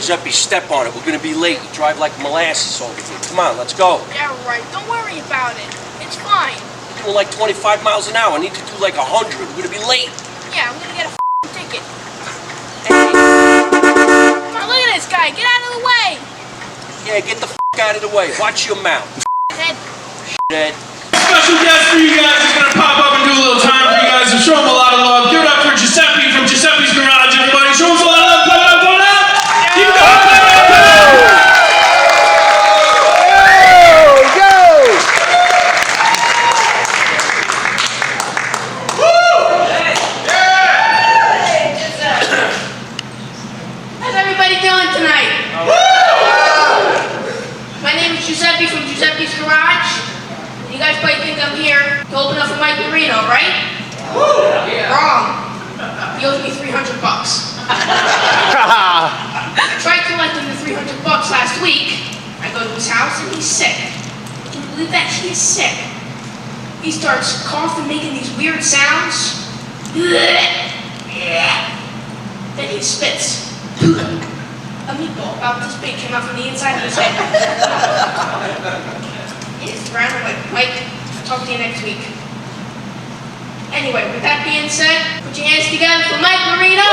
Giuseppe, step on it. We're gonna be late. You drive like molasses over here. Come on, let's go. Yeah, right. Don't worry about it. It's fine. We're doing like 25 miles an hour. I need to do like 100. We're gonna be late. Yeah, I'm gonna get a ticket. Hey. Come on, look at this guy. Get out of the way. Yeah, get the out of the way. Watch your mouth. Head. Head. Special guest for you guys is gonna pop up and do a little time for you guys to show him a lot of love. Give it up for Giuseppe from Giuseppe's Garage, everybody. Show him a lot of love. Clap it up, clap it up. Keep it going, clap it up, clap it up. How's everybody doing tonight? My name is Giuseppe from Giuseppe's Garage. You guys probably think I'm here to open up for Mike Marino, right? Yeah. Wrong. He owes me $300. I tried collecting the $300 last week. I go to his house and he's sick. Can you believe that? He is sick. He starts coughing, making these weird sounds. Then he spits. A meatball about this big came out from the inside of his head. It's brown. I'm like, Mike, I'll talk to you next week. Anyway, with that being said, put your hands together for Mike Marino!